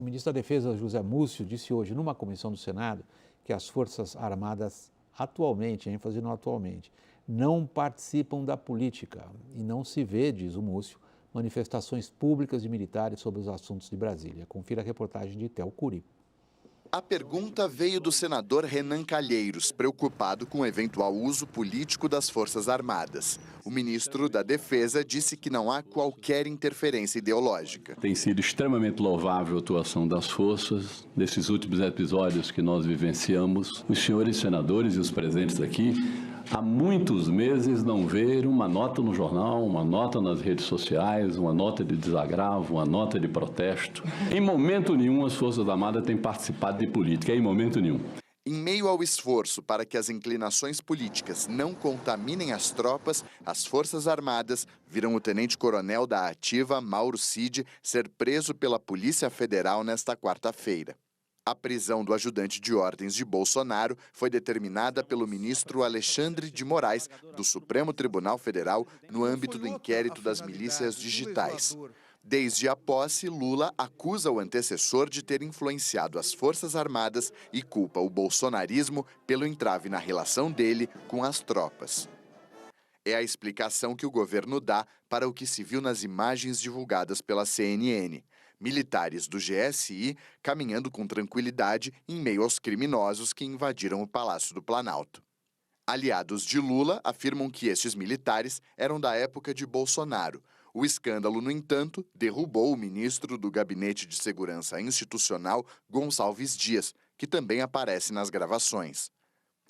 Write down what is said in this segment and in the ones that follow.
O ministro da Defesa, José Múcio, disse hoje numa comissão do Senado que as Forças Armadas atualmente, ênfase no atualmente, não participam da política e não se vê, diz o Múcio, manifestações públicas de militares sobre os assuntos de Brasília. Confira a reportagem de Théo Curi. A pergunta veio do senador Renan Calheiros, preocupado com o eventual uso político das Forças Armadas. O ministro da Defesa disse que não há qualquer interferência ideológica. Tem sido extremamente louvável a atuação das forças. Nesses últimos episódios que nós vivenciamos, os senhores senadores e os presentes aqui, há muitos meses não ver uma nota no jornal, uma nota nas redes sociais, uma nota de desagravo, uma nota de protesto. Em momento nenhum as Forças Armadas têm participado de política, em momento nenhum. Em meio ao esforço para que as inclinações políticas não contaminem as tropas, as Forças Armadas viram o tenente-coronel da ativa, Mauro Cid, ser preso pela Polícia Federal nesta quarta-feira. A prisão do ajudante de ordens de Bolsonaro foi determinada pelo ministro Alexandre de Moraes, do Supremo Tribunal Federal, no âmbito do inquérito das milícias digitais. Desde a posse, Lula acusa o antecessor de ter influenciado as Forças Armadas e culpa o bolsonarismo pelo entrave na relação dele com as tropas. É a explicação que o governo dá para o que se viu nas imagens divulgadas pela CNN. Militares do GSI caminhando com tranquilidade em meio aos criminosos que invadiram o Palácio do Planalto. Aliados de Lula afirmam que estes militares eram da época de Bolsonaro. O escândalo, no entanto, derrubou o ministro do Gabinete de Segurança Institucional, Gonçalves Dias, que também aparece nas gravações.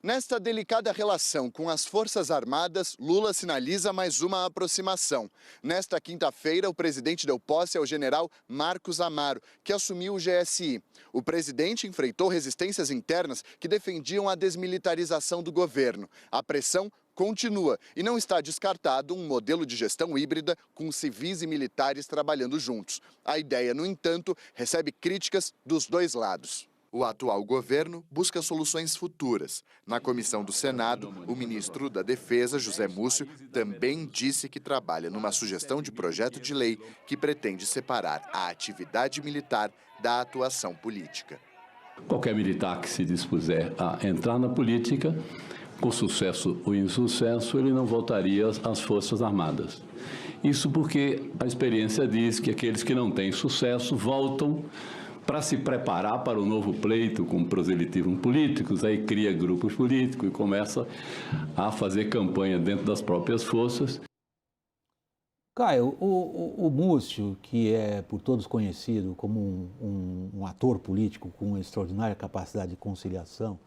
Nesta delicada relação com as Forças Armadas, Lula sinaliza mais uma aproximação. Nesta quinta-feira, o presidente deu posse ao general Marcos Amaro, que assumiu o GSI. O presidente enfrentou resistências internas que defendiam a desmilitarização do governo. A pressão continua e não está descartado um modelo de gestão híbrida com civis e militares trabalhando juntos. A ideia, no entanto, recebe críticas dos dois lados. O atual governo busca soluções futuras. Na comissão do Senado, o ministro da Defesa, José Múcio, também disse que trabalha numa sugestão de projeto de lei que pretende separar a atividade militar da atuação política. Qualquer militar que se dispuser a entrar na política, com sucesso ou insucesso, ele não voltaria às Forças Armadas. Isso porque a experiência diz que aqueles que não têm sucesso voltam para se preparar para o novo pleito com proselitismo políticos, aí cria grupos políticos e começa a fazer campanha dentro das próprias forças. Caio, o Múcio, que é por todos conhecido como um ator político com uma extraordinária capacidade de conciliação,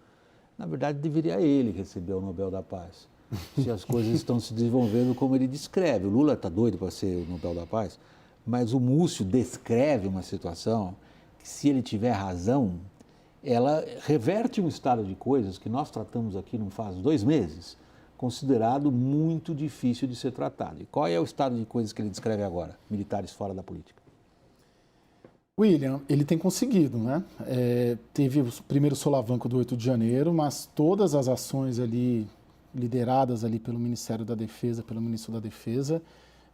na verdade deveria ele receber o Nobel da Paz, se as coisas estão se desenvolvendo como ele descreve. O Lula está doido para ser o Nobel da Paz, mas o Múcio descreve uma situação que, se ele tiver razão, ela reverte um estado de coisas que nós tratamos aqui não faz 2 meses, considerado muito difícil de ser tratado. E qual é o estado de coisas que ele descreve agora? Militares fora da política. William, ele tem conseguido, né? Teve o primeiro solavanco do 8 de janeiro, mas todas as ações ali, lideradas ali pelo Ministério da Defesa, pelo Ministro da Defesa,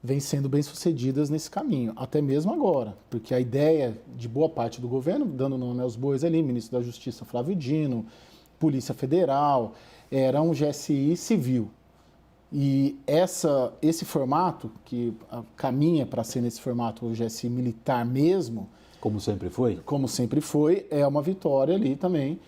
vêm sendo bem-sucedidas nesse caminho, até mesmo agora, porque a ideia de boa parte do governo, dando nome aos bois ali, Ministro da Justiça Flávio Dino, Polícia Federal, era um GSI civil. E esse formato, que caminha para ser nesse formato o GSI militar mesmo... Como sempre foi? Como sempre foi, é uma vitória ali também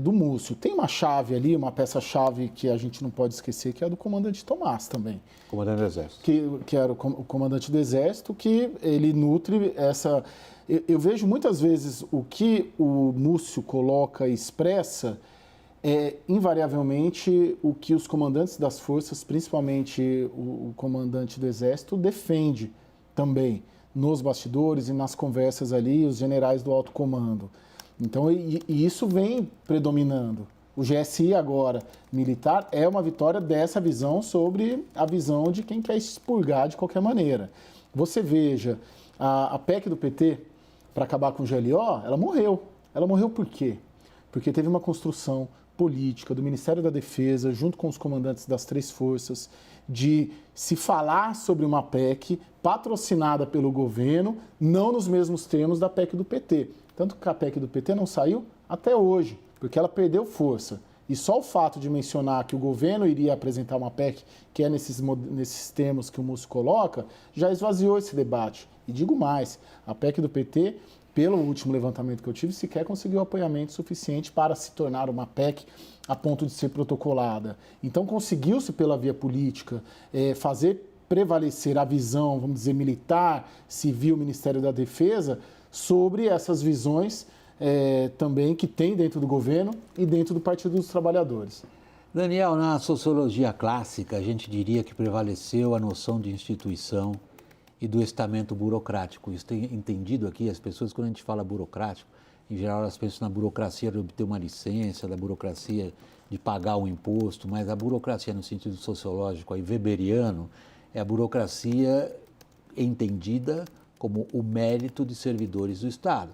do Múcio. Tem uma chave ali, uma peça-chave que a gente não pode esquecer, que é a do comandante Tomás também. Comandante do Exército. Que era o comandante do Exército, que ele nutre essa... Eu vejo muitas vezes o que o Múcio coloca e expressa invariavelmente o que os comandantes das forças, principalmente o comandante do Exército, defende também nos bastidores e nas conversas ali, os generais do alto comando. Então, e isso vem predominando. O GSI agora, militar, é uma vitória dessa visão sobre a visão de quem quer expurgar de qualquer maneira. Você veja, a PEC do PT, para acabar com o GLO, ela morreu. Ela morreu por quê? Porque teve uma construção política do Ministério da Defesa, junto com os comandantes das 3 forças, de se falar sobre uma PEC patrocinada pelo governo, não nos mesmos termos da PEC do PT. Tanto que a PEC do PT não saiu até hoje, porque ela perdeu força. E só o fato de mencionar que o governo iria apresentar uma PEC que é nesses termos que o Múcio coloca, já esvaziou esse debate. E digo mais, a PEC do PT, pelo último levantamento que eu tive, sequer conseguiu apoiamento suficiente para se tornar uma PEC a ponto de ser protocolada. Então conseguiu-se pela via política fazer prevalecer a visão, vamos dizer, militar, civil, Ministério da Defesa, sobre essas visões também que tem dentro do governo e dentro do Partido dos Trabalhadores. Daniel, na sociologia clássica, a gente diria que prevaleceu a noção de instituição e do estamento burocrático. Isso tem entendido aqui, as pessoas, quando a gente fala burocrático, em geral elas pensam na burocracia de obter uma licença, da burocracia de pagar um imposto, mas a burocracia no sentido sociológico, aí, weberiano, é a burocracia entendida como o mérito de servidores do Estado.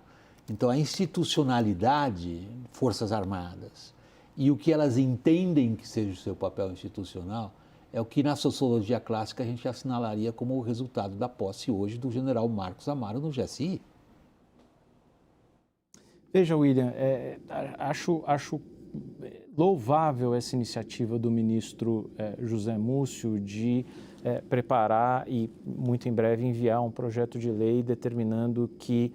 Então, a institucionalidade, Forças Armadas, e o que elas entendem que seja o seu papel institucional, é o que na sociologia clássica a gente assinalaria como o resultado da posse hoje do general Marcos Amaro no GSI. Veja, William, acho louvável essa iniciativa do ministro José Múcio de preparar e, muito em breve, enviar um projeto de lei determinando que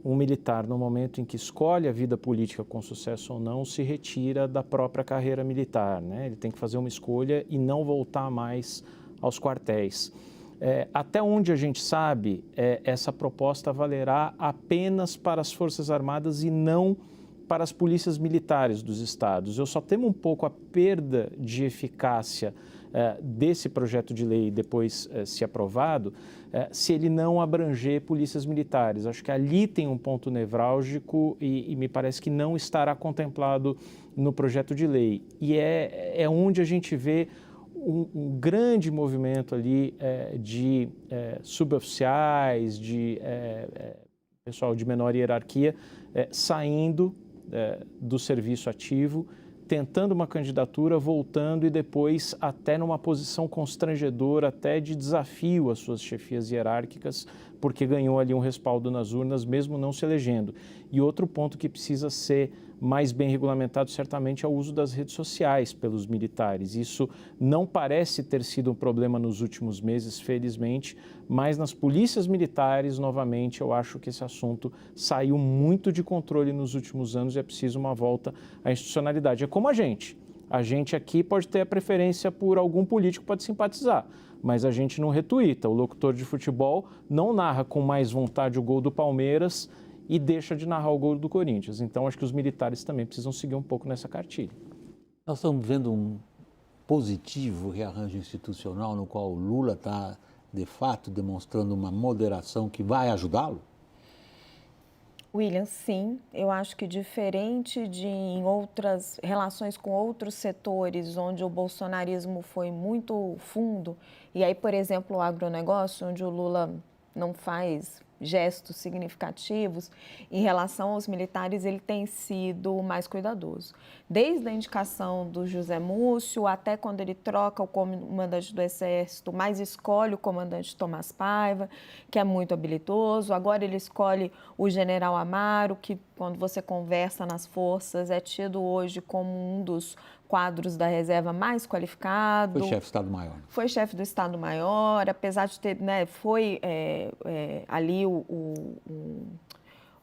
um militar, no momento em que escolhe a vida política com sucesso ou não, se retira da própria carreira militar, né? Ele tem que fazer uma escolha e não voltar mais aos quartéis. Até onde a gente sabe, essa proposta valerá apenas para as Forças Armadas e não para as polícias militares dos estados. Eu só temo um pouco a perda de eficácia desse projeto de lei, depois se aprovado, se ele não abranger polícias militares. Acho que ali tem um ponto nevrálgico e me parece que não estará contemplado no projeto de lei. E é onde a gente vê um grande movimento ali de suboficiais, de pessoal de menor hierarquia, saindo do serviço ativo, tentando uma candidatura, voltando e depois até numa posição constrangedora, até de desafio às suas chefias hierárquicas, porque ganhou ali um respaldo nas urnas, mesmo não se elegendo. E outro ponto que precisa ser mais bem regulamentado, certamente, é o uso das redes sociais pelos militares. Isso não parece ter sido um problema nos últimos meses, felizmente, mas nas polícias militares, novamente, eu acho que esse assunto saiu muito de controle nos últimos anos e é preciso uma volta à institucionalidade. É como a gente aqui pode ter a preferência por algum político, pode simpatizar, mas a gente não retuita. O locutor de futebol não narra com mais vontade o gol do Palmeiras e deixa de narrar o gol do Corinthians. Então, acho que os militares também precisam seguir um pouco nessa cartilha. Nós estamos vendo um positivo rearranjo institucional no qual o Lula está, de fato, demonstrando uma moderação que vai ajudá-lo? William, sim. Eu acho que diferente de em outras relações com outros setores onde o bolsonarismo foi muito fundo, e aí, por exemplo, o agronegócio, onde o Lula não faz gestos significativos, em relação aos militares, ele tem sido mais cuidadoso. Desde a indicação do José Múcio, até quando ele troca o comandante do Exército, mas escolhe o comandante Tomás Paiva, que é muito habilidoso. Agora ele escolhe o general Amaro, que quando você conversa nas forças, é tido hoje como um dos quadros da reserva mais qualificado. Foi chefe do Estado-Maior. Foi chefe do Estado-Maior, apesar de ter, foi ali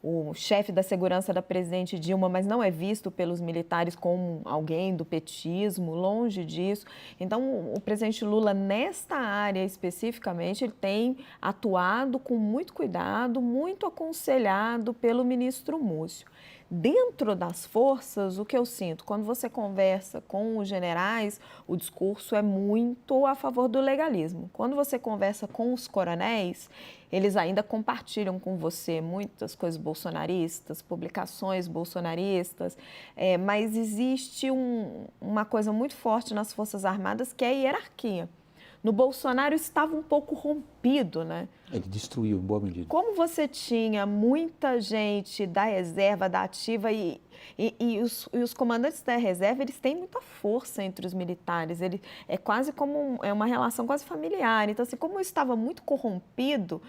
o chefe da segurança da presidente Dilma, mas não é visto pelos militares como alguém do petismo, longe disso. Então, o presidente Lula, nesta área especificamente, ele tem atuado com muito cuidado, muito aconselhado pelo ministro Múcio. Dentro das forças, o que eu sinto, quando você conversa com os generais, o discurso é muito a favor do legalismo. Quando você conversa com os coronéis, eles ainda compartilham com você muitas coisas bolsonaristas, publicações bolsonaristas, mas existe uma coisa muito forte nas Forças Armadas que é a hierarquia. No Bolsonaro estava um pouco rompido, né? Ele destruiu, em boa medida. Como você tinha muita gente da reserva, da ativa, e os comandantes da reserva, eles têm muita força entre os militares. É quase como uma relação quase familiar. Então, assim, como estava muito corrompido,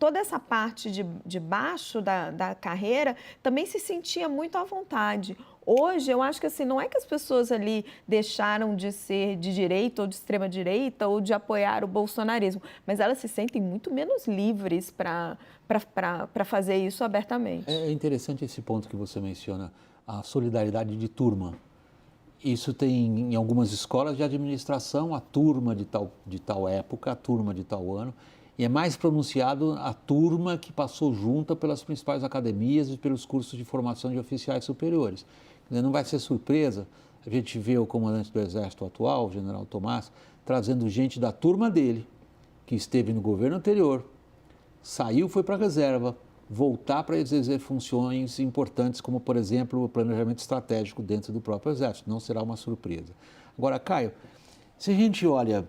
toda essa parte de baixo da carreira também se sentia muito à vontade. Hoje, eu acho que assim, não é que as pessoas ali deixaram de ser de direita ou de extrema-direita ou de apoiar o bolsonarismo, mas elas se sentem muito menos livres para fazer isso abertamente. É interessante esse ponto que você menciona, a solidariedade de turma. Isso tem em algumas escolas de administração, a turma de tal época, a turma de tal ano, e é mais pronunciado a turma que passou junta pelas principais academias e pelos cursos de formação de oficiais superiores. Não vai ser surpresa a gente ver o comandante do Exército atual, o general Tomás, trazendo gente da turma dele, que esteve no governo anterior, saiu, foi para a reserva, voltar para exercer funções importantes, como, por exemplo, o planejamento estratégico dentro do próprio Exército. Não será uma surpresa. Agora, Caio, se a gente olha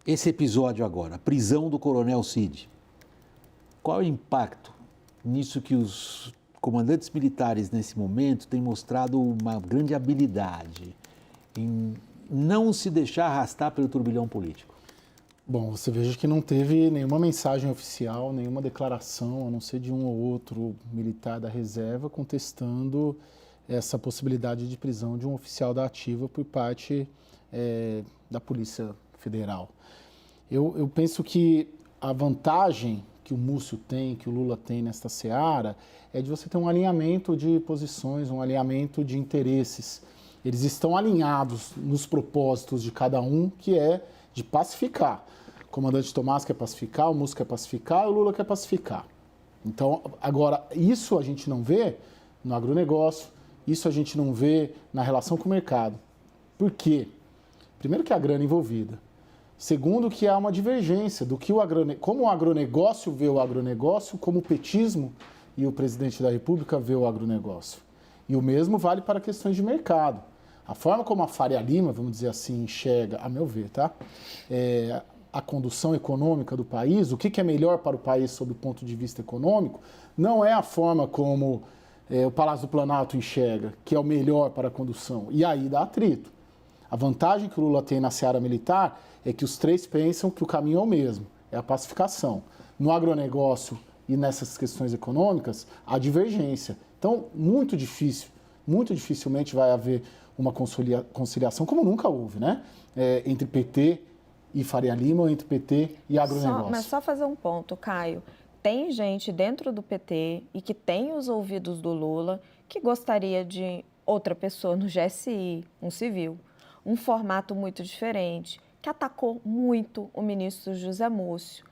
esse episódio agora, a prisão do coronel Cid, qual é o impacto nisso que os comandantes militares, nesse momento, têm mostrado uma grande habilidade em não se deixar arrastar pelo turbilhão político? Bom, você veja que não teve nenhuma mensagem oficial, nenhuma declaração, a não ser de um ou outro militar da reserva, contestando essa possibilidade de prisão de um oficial da ativa por parte da Polícia Federal. Eu penso que a vantagem que o Múcio tem, que o Lula tem nesta seara, é de você ter um alinhamento de posições, um alinhamento de interesses. Eles estão alinhados nos propósitos de cada um, que é de pacificar. O comandante Tomás quer pacificar, o Múcio quer pacificar, o Lula quer pacificar. Então, agora, isso a gente não vê no agronegócio, isso a gente não vê na relação com o mercado. Por quê? Primeiro que há grana envolvida. Segundo que há uma divergência do que como o agronegócio vê o agronegócio, como o petismo e o presidente da República vê o agronegócio. E o mesmo vale para questões de mercado. A forma como a Faria Lima, vamos dizer assim, enxerga, a meu ver, tá? A condução econômica do país, o que é melhor para o país sob o ponto de vista econômico, não é a forma como o Palácio do Planalto enxerga, que é o melhor para a condução. E aí dá atrito. A vantagem que o Lula tem na seara militar é que os três pensam que o caminho é o mesmo, é a pacificação. No agronegócio e nessas questões econômicas, há divergência. Então, muito dificilmente vai haver uma conciliação, como nunca houve, né? Entre PT e Faria Lima ou entre PT e agronegócio. Mas só fazer um ponto, Caio. Tem gente dentro do PT e que tem os ouvidos do Lula que gostaria de outra pessoa no GSI, um civil, um formato muito diferente, que atacou muito o ministro José Múcio,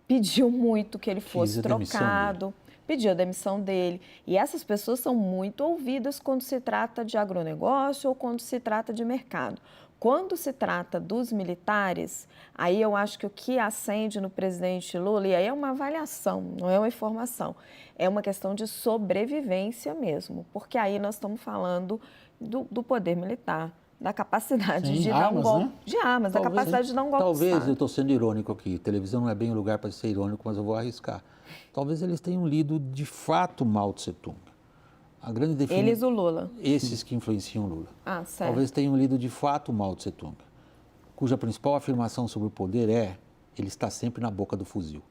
pediu muito que ele fosse trocado, pediu a demissão dele. E essas pessoas são muito ouvidas quando se trata de agronegócio ou quando se trata de mercado. Quando se trata dos militares, aí eu acho que o que acende no presidente Lula, e aí é uma avaliação, não é uma informação, é uma questão de sobrevivência mesmo, porque aí nós estamos falando do poder militar, da capacidade de dar um golpe, né? De armas, da capacidade de dar um golpe. Talvez, eu estou sendo irônico aqui, televisão não é bem o lugar para ser irônico, mas eu vou arriscar. Talvez eles tenham lido de fato Mao Tse-tung. A grande definição. Eles, o Lula. Esses que influenciam o Lula. Ah, certo. Talvez tenham lido de fato Mao Tse-tung, cuja principal afirmação sobre o poder é: ele está sempre na boca do fuzil.